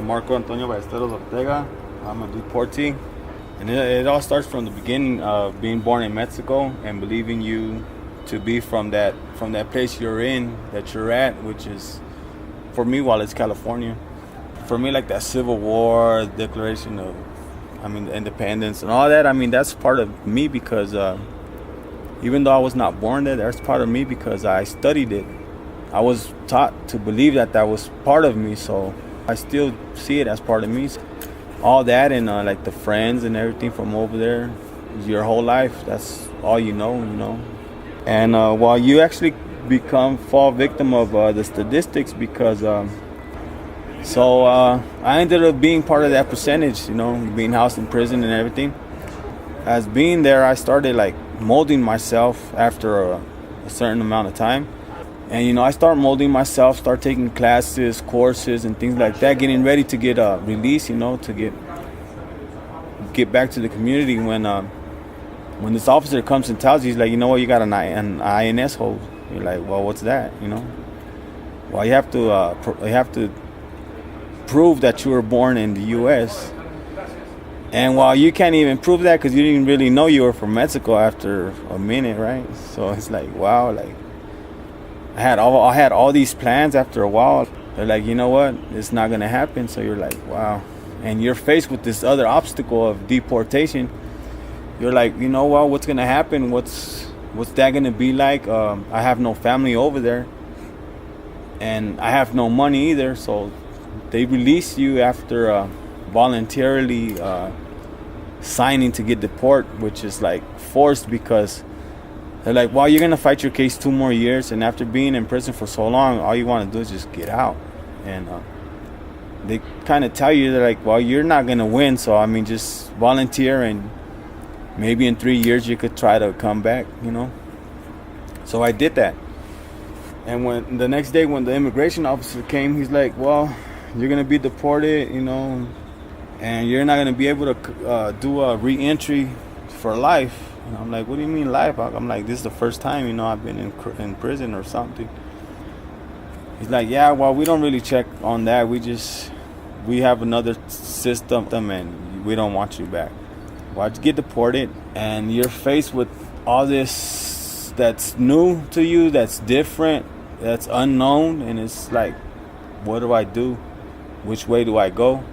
Marco Antonio Ballesteros Ortega. I'm a deportee. And it all starts from the beginning of being born in Mexico and believing you to be from that place you're in, that you're at, which is, for me, while it's California. For me, like that Civil War, Declaration of, Independence and all that, that's part of me because even though I was not born there, that's part of me because I studied it. I was taught to believe that was part of me, so I still see it as part of me. All that and like the friends and everything from over there, your whole life, that's all you know. And while you actually fall victim of the statistics because I ended up being part of that percentage, being housed in prison and everything. As being there, I started like molding myself after a certain amount of time. And, I start molding myself, start taking classes, courses, and things like that, getting ready to get released, to get back to the community. When this officer comes and tells you, he's like, you know what, you got an INS hold. You're like, well, what's that, Well, you have to prove that you were born in the U.S. And while you can't even prove that because you didn't really know you were from Mexico after a minute, right? So it's like, wow, like, I had all these plans. After a while, they're like, you know what, it's not gonna happen. So you're like, wow, and you're faced with this other obstacle of deportation. You're like, you know what, what's gonna happen? What's that gonna be like? I have no family over there, and I have no money either. So they release you after voluntarily signing to get deported, which is like forced because they're like, well, you're going to fight your case 2 more years. And after being in prison for so long, all you want to do is just get out. And they kind of tell you, they're like, well, you're not going to win. So, just volunteer and maybe in 3 years you could try to come back, So I did that. And when the next day when the immigration officer came, he's like, well, you're going to be deported, and you're not going to be able to do a re-entry for life. And I'm like, what do you mean life? I'm like, this is the first time, I've been in prison or something. He's like, yeah, well, we don't really check on that. We have another system and we don't want you back. Well, you get deported and you're faced with all this that's new to you, that's different, that's unknown. And it's like, what do I do? Which way do I go?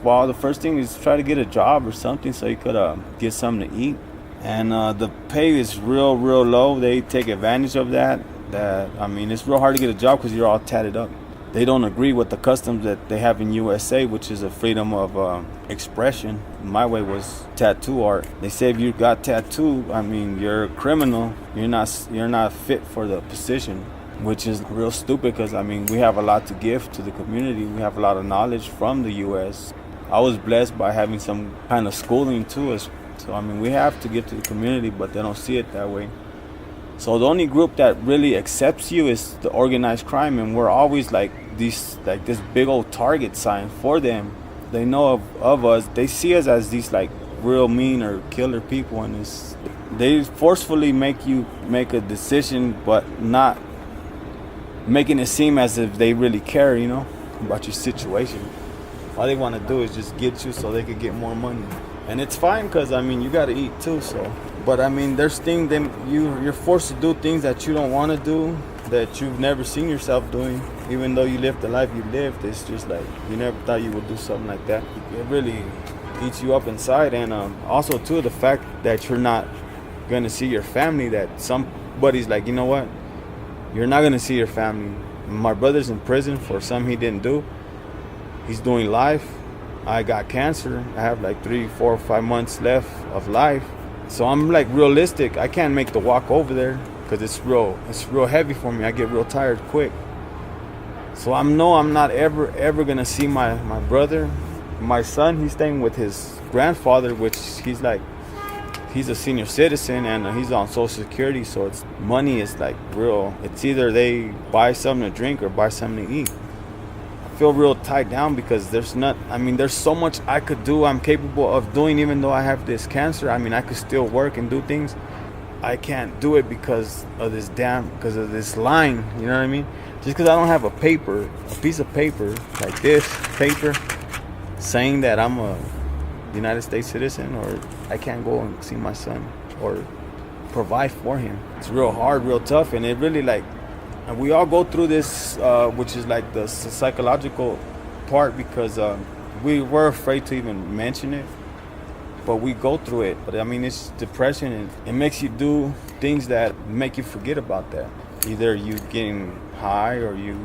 Well, the first thing is try to get a job or something so you could get something to eat. And the pay is real low. They take advantage of that. It's real hard to get a job because you're all tatted up. They don't agree with the customs that they have in USA, which is a freedom of expression. My way was tattoo art. They say if you got tattoo, you're a criminal. You're not fit for the position, which is real stupid because we have a lot to give to the community. We have a lot of knowledge from the US. I was blessed by having some kind of schooling too. So we have to give to the community, but they don't see it that way. So the only group that really accepts you is the organized crime, and we're always like this big old target sign for them. They know of us. They see us as these like real mean or killer people, and they forcefully make you make a decision, but not making it seem as if they really care, about your situation. All they want to do is just get you so they could get more money. And it's fine because, you got to eat too, so. But, there's things you're forced to do things that you don't want to do, that you've never seen yourself doing. Even though you lived the life you lived, it's just like you never thought you would do something like that. It really eats you up inside. And also, too, the fact that you're not going to see your family, that somebody's like, you know what? You're not going to see your family. My brother's in prison for something he didn't do. He's doing life. I got cancer. I have like 3, 4, 5 months left of life. So I'm like realistic. I can't make the walk over there because it's real heavy for me. I get real tired quick. So I'm not ever gonna see my brother. My son, he's staying with his grandfather, which he's a senior citizen and he's on Social Security. So money is like real. It's either they buy something to drink or buy something to eat. Feel real tied down because there's so much I could do, I'm capable of doing, even though I have this cancer. I could still work and do things. I can't do it because of this line, you know what I mean? Just because I don't have a piece of paper like this paper, saying that I'm a United States citizen, or I can't go and see my son or provide for him. It's real hard, real tough, and it really and we all go through this, which is like the psychological part, because we were afraid to even mention it, but we go through it. But I mean, it's depression, and it makes you do things that make you forget about that. Either you getting high, or you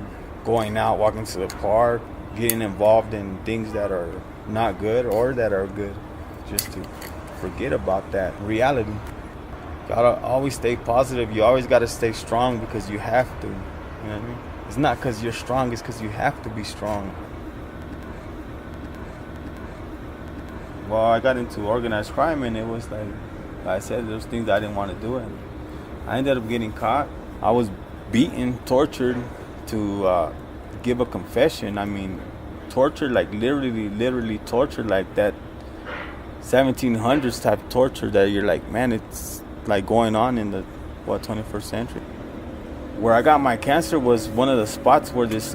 going out, walking to the park, getting involved in things that are not good or that are good, just to forget about that reality. Gotta always stay positive. You always gotta stay strong, because you have to. You know what I mean? It's not because you're strong, it's because you have to be strong. Well, I got into organized crime, and it was like I said, there's things I didn't want to do, and I ended up getting caught. I was beaten, tortured to give a confession. I mean, tortured, like literally tortured, like that 1700s type of torture that you're like, man, it's like going on in the 21st century. Where I got my cancer was one of the spots where this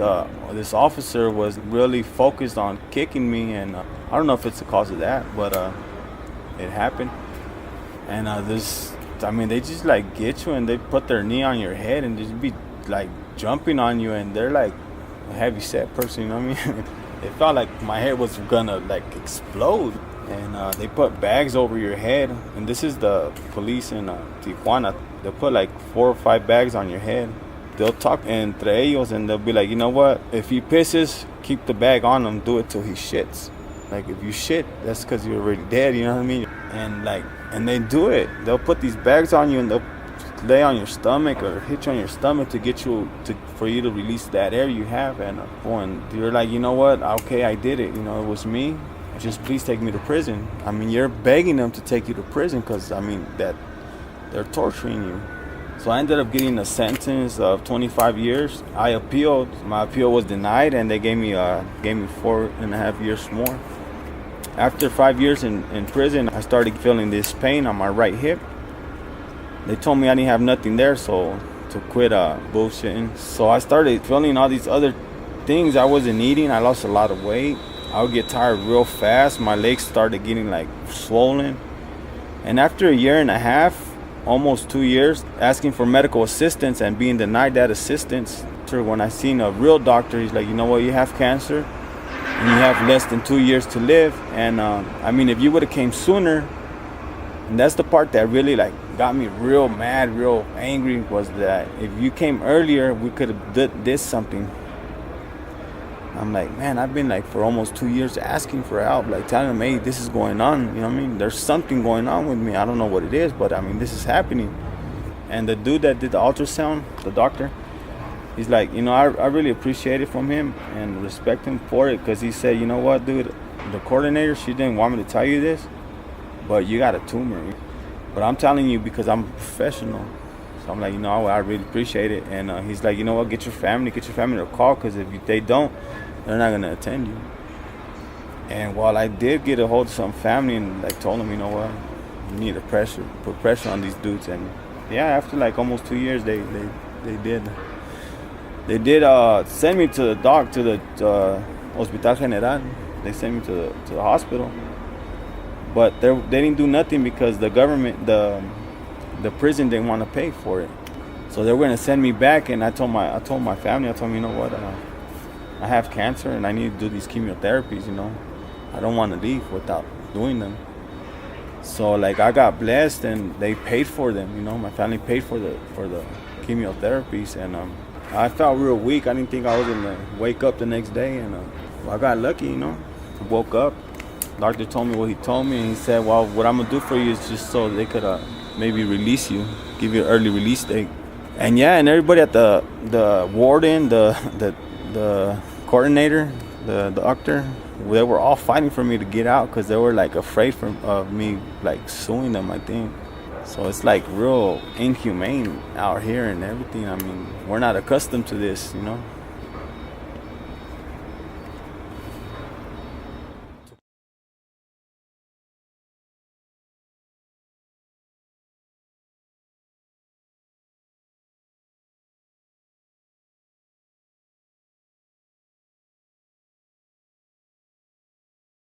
officer was really focused on kicking me, and I don't know if it's the cause of that, but it happened. And they just like get you, and they put their knee on your head and just be like jumping on you, and they're like a heavy set person, you know what I mean? It felt like my head was gonna like explode. And they put bags over your head, and this is the police in Tijuana. They'll put like 4 or 5 bags on your head. They'll talk entre ellos, and they'll be like, you know what, if he pisses, keep the bag on him, do it till he shits. Like, if you shit, that's because you're already dead, you know what I mean? And they do it. They'll put these bags on you, and they'll lay on your stomach or hit you on your stomach to get you for you to release that air you have. And you're like, you know what, okay, I did it, you know, it was me. Just please take me to prison. I mean, you're begging them to take you to prison, because I mean that they're torturing you. So I ended up getting a sentence of 25 years. I appealed. My appeal was denied, and they gave me 4.5 years more. After 5 years in prison, I started feeling this pain on my right hip. They told me I didn't have nothing there, so to quit bullshitting. So I started feeling all these other things. I wasn't eating. I lost a lot of weight. I would get tired real fast. My legs started getting like swollen. And after 1.5 years, almost 2 years, asking for medical assistance and being denied that assistance, when I seen a real doctor, he's like, you know what, you have cancer and you have less than 2 years to live. And I mean, if you would have came sooner, and that's the part that really like got me real mad, real angry, was that if you came earlier, we could have did something. I'm like, man, I've been like for almost 2 years asking for help, like telling them, hey, this is going on, you know what I mean? There's something going on with me. I don't know what it is, but I mean, this is happening. And the dude that did the ultrasound, the doctor, he's like, you know, I really appreciate it from him and respect him for it, because he said, you know what, dude, the coordinator, she didn't want me to tell you this, but you got a tumor. But I'm telling you because I'm a professional. So I'm like, you know, I really appreciate it. And he's like, you know what, get your family to call, because if they don't, they're not going to attend you. And while I did get a hold of some family and like told them, you know what, you need to put pressure on these dudes. And yeah, after like almost 2 years, they did send me to the Hospital General. They sent me to the hospital. But they didn't do nothing because the government, the prison didn't want to pay for it. So they were going to send me back, and I told my family, you know what, I have cancer and I need to do these chemotherapies, you know. I don't want to leave without doing them. So like I got blessed and they paid for them, you know. My family paid for the chemotherapies, and I felt real weak. I didn't think I was going to wake up the next day, and I got lucky, you know. I woke up. Doctor told me what he told me, and he said, well, what I'm going to do for you is just so they could maybe release you, give you an early release date. And yeah, and everybody at the warden, the coordinator, the doctor, they were all fighting for me to get out, because they were like afraid of me like suing them, I think. So it's like real inhumane out here and everything. I mean, we're not accustomed to this, you know.